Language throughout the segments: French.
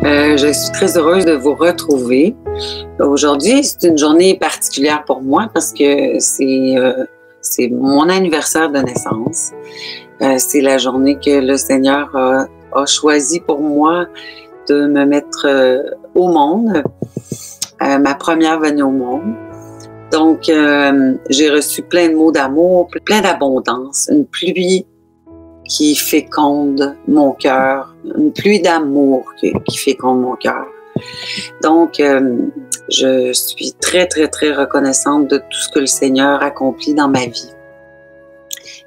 Je suis très heureuse de vous retrouver. Aujourd'hui, c'est une journée particulière pour moi parce que c'est mon anniversaire de naissance. C'est la journée que le Seigneur a choisi pour moi de me mettre au monde, ma première venue au monde. Donc, j'ai reçu plein de mots d'amour, plein d'abondance, une pluie qui féconde mon cœur, une pluie d'amour qui féconde mon cœur. Donc, je suis très, très, très reconnaissante de tout ce que le Seigneur accomplit dans ma vie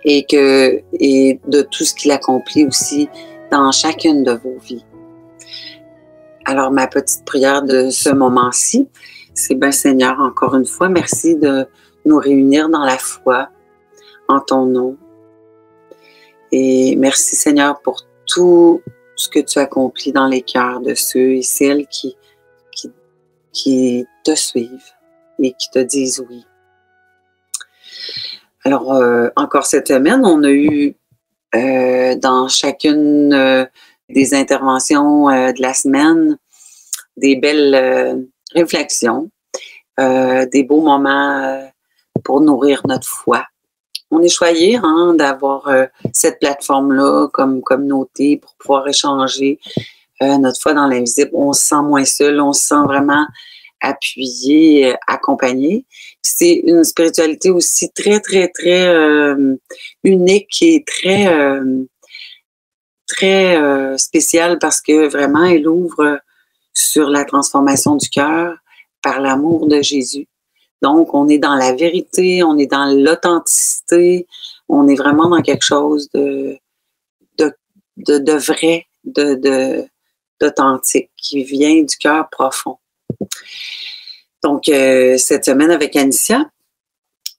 et de tout ce qu'il accomplit aussi dans chacune de vos vies. Alors, ma petite prière de ce moment-ci, c'est bien, Seigneur, encore une fois, merci de nous réunir dans la foi en ton nom. Et merci, Seigneur, pour tout ce que tu accomplis dans les cœurs de ceux et celles qui te suivent et qui te disent oui. Alors, encore cette semaine, on a eu dans chacune des interventions de la semaine des belles réflexions, des beaux moments pour nourrir notre foi. On est choyé d'avoir cette plateforme-là comme communauté pour pouvoir échanger notre foi dans l'invisible. On se sent moins seul, on se sent vraiment appuyé, accompagné. C'est une spiritualité aussi très, très, très unique et très, très spéciale parce que vraiment, elle ouvre sur la transformation du cœur par l'amour de Jésus. Donc, on est dans la vérité, on est dans l'authenticité, on est vraiment dans quelque chose de vrai, d'authentique, qui vient du cœur profond. Donc, cette semaine avec Anicia,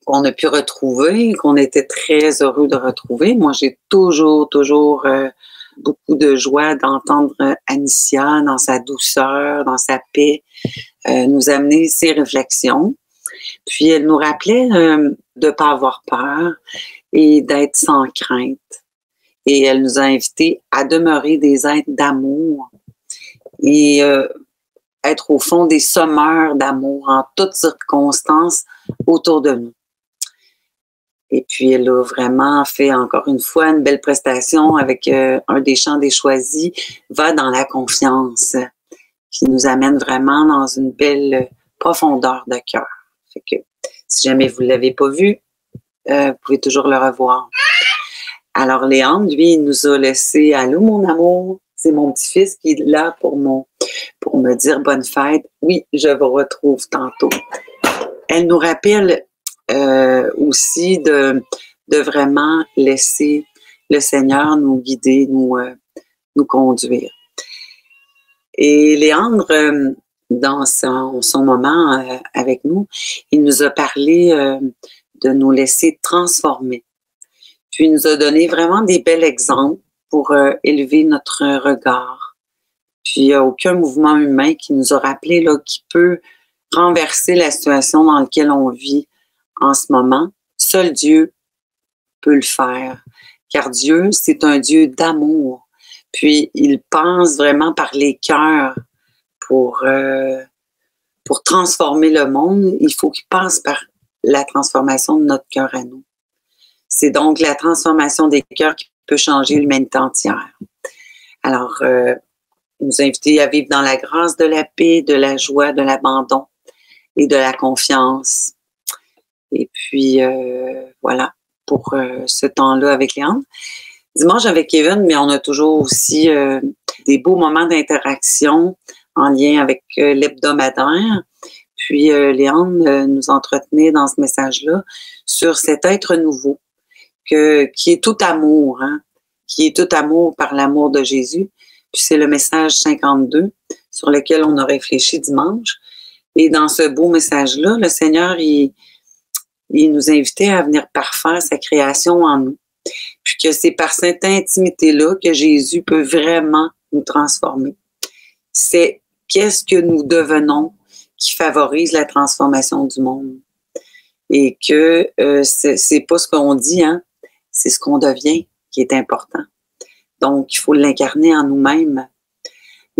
qu'on a pu retrouver, qu'on était très heureux de retrouver. Moi, j'ai toujours beaucoup de joie d'entendre Anicia dans sa douceur, dans sa paix, nous amener ses réflexions. Puis, elle nous rappelait de ne pas avoir peur et d'être sans crainte. Et elle nous a invités à demeurer des êtres d'amour et être au fond des sommeurs d'amour en toutes circonstances autour de nous. Et puis, elle a vraiment fait encore une fois une belle prestation avec un des chants des choisis, Va dans la confiance, qui nous amène vraiment dans une belle profondeur de cœur. Fait que si jamais vous ne l'avez pas vu, vous pouvez toujours le revoir. Alors, Léandre, lui, il nous a laissé « Allô, mon amour ». C'est mon petit-fils qui est là pour me dire bonne fête. Oui, je vous retrouve tantôt. Elle nous rappelle aussi de vraiment laisser le Seigneur nous guider, nous conduire. Et Léandre, dans son moment avec nous, il nous a parlé de nous laisser transformer. Puis il nous a donné vraiment des bels exemples pour élever notre regard. Puis il n'y a aucun mouvement humain qui nous a rappelé là, qui peut renverser la situation dans laquelle on vit en ce moment. Seul Dieu peut le faire, car Dieu, c'est un Dieu d'amour. Puis il pense vraiment par les cœurs pour transformer le monde. Il faut qu'il passe par la transformation de notre cœur à nous. C'est donc la transformation des cœurs qui peut changer l'humanité entière. Alors, il nous a invités à vivre dans la grâce de la paix, de la joie, de l'abandon et de la confiance. Et puis, voilà, pour ce temps-là avec Léandre. Dimanche avec Kevin, mais on a toujours aussi des beaux moments d'interaction en lien avec l'hebdomadaire. Puis, Léandre nous entretenait dans ce message-là sur cet être nouveau qui est tout amour, qui est tout amour par l'amour de Jésus. Puis c'est le message 52 sur lequel on a réfléchi dimanche. Et dans ce beau message-là, le Seigneur, il nous invitait à venir parfaire sa création en nous. Puis que c'est par cette intimité-là que Jésus peut vraiment nous transformer. C'est qu'est-ce que nous devenons qui favorise la transformation du monde. Et que c'est pas ce qu'on dit, c'est ce qu'on devient qui est important. Donc, il faut l'incarner en nous-mêmes.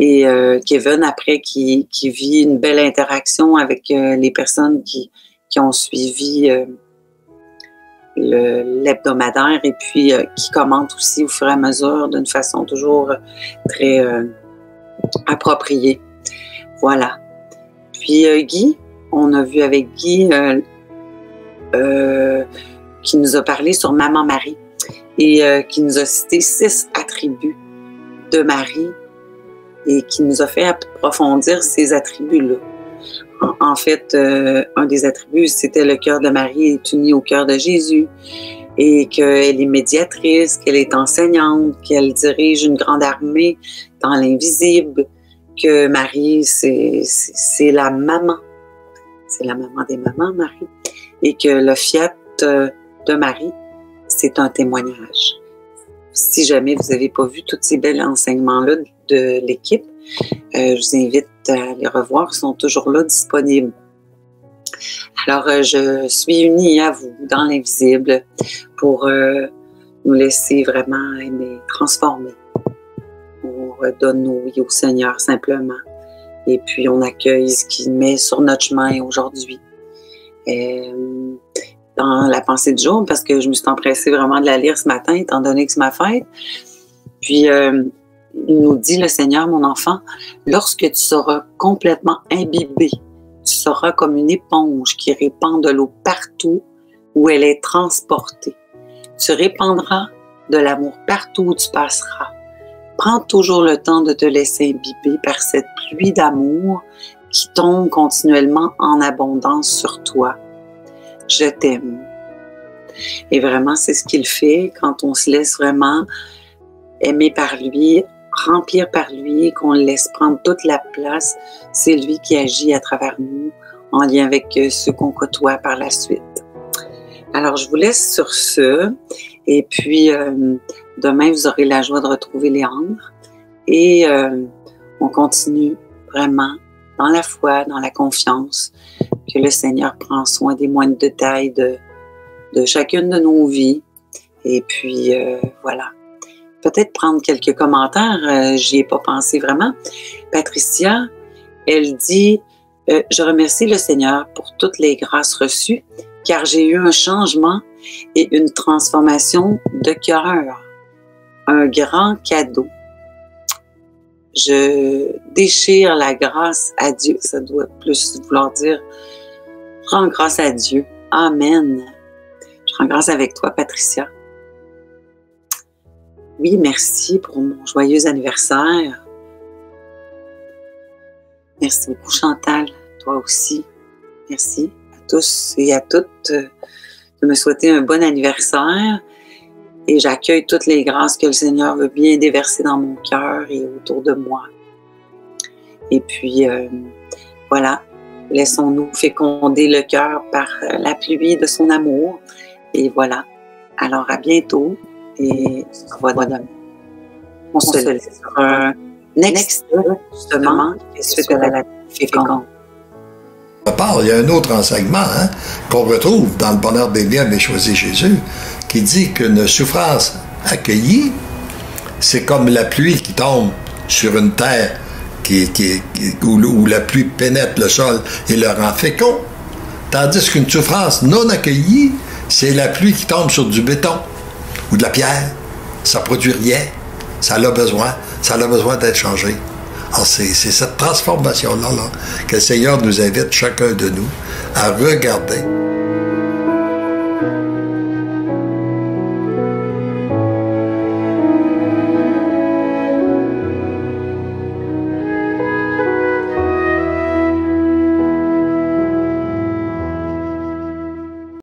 Et Kevin, après, qui vit une belle interaction avec les personnes qui ont suivi l'hebdomadaire et puis qui commentent aussi au fur et à mesure d'une façon toujours très appropriée. Voilà. Puis Guy, on a vu avec Guy qui nous a parlé sur Maman Marie et qui nous a cité 6 attributs de Marie et qui nous a fait approfondir ces attributs-là. En fait, un des attributs, c'était le cœur de Marie est uni au cœur de Jésus et qu'elle est médiatrice, qu'elle est enseignante, qu'elle dirige une grande armée dans l'invisible, que Marie, c'est la maman. C'est la maman des mamans, Marie. Et que le fiat de Marie, c'est un témoignage. Si jamais vous n'avez pas vu tous ces bels enseignements-là de l'équipe, je vous invite à les revoir, ils sont toujours là, disponibles. Alors, je suis unie à vous dans l'invisible pour nous laisser vraiment aimer, transformer. On redonne nos oui au Seigneur simplement. Et puis, on accueille ce qu'il met sur notre chemin aujourd'hui. Dans la pensée du jour, parce que je me suis empressée vraiment de la lire ce matin, étant donné que c'est ma fête. Puis, il nous dit le Seigneur, mon enfant, lorsque tu seras complètement imbibé, tu seras comme une éponge qui répand de l'eau partout où elle est transportée. Tu répandras de l'amour partout où tu passeras. Prends toujours le temps de te laisser imbiber par cette pluie d'amour qui tombe continuellement en abondance sur toi. Je t'aime. Et vraiment, c'est ce qu'il fait quand on se laisse vraiment aimer par lui, remplir par lui, qu'on le laisse prendre toute la place. C'est lui qui agit à travers nous, en lien avec ceux qu'on côtoie par la suite. Alors, je vous laisse sur ce. Et puis, demain, vous aurez la joie de retrouver Léandre. Et on continue vraiment dans la foi, dans la confiance, que le Seigneur prend soin des moindres détails de chacune de nos vies. Et puis, voilà. Peut-être prendre quelques commentaires, j'y ai pas pensé vraiment. Patricia, elle dit « Je remercie le Seigneur pour toutes les grâces reçues, car j'ai eu un changement et une transformation de cœur. Un grand cadeau. Je déchire la grâce à Dieu. » Ça doit plus vouloir dire « Je rends grâce à Dieu. Amen. » Je rends grâce avec toi, Patricia. Oui, merci pour mon joyeux anniversaire. Merci beaucoup, Chantal. Toi aussi. Merci à tous et à toutes de me souhaiter un bon anniversaire. Et j'accueille toutes les grâces que le Seigneur veut bien déverser dans mon cœur et autour de moi. Et puis, voilà, laissons-nous féconder le cœur par la pluie de son amour. Et voilà. Alors, à bientôt. Et on se laisse sur un next, justement, et suite à la féconde. Il y a un autre enseignement qu'on retrouve dans le bonheur des liens mais choisi Jésus, qui dit qu'une souffrance accueillie, c'est comme la pluie qui tombe sur une terre où la pluie pénètre le sol et le rend fécond. Tandis qu'une souffrance non accueillie, c'est la pluie qui tombe sur du béton ou de la pierre. Ça ne produit rien. Ça a besoin d'être changé. Alors, c'est cette transformation-là que le Seigneur nous invite, chacun de nous, à regarder.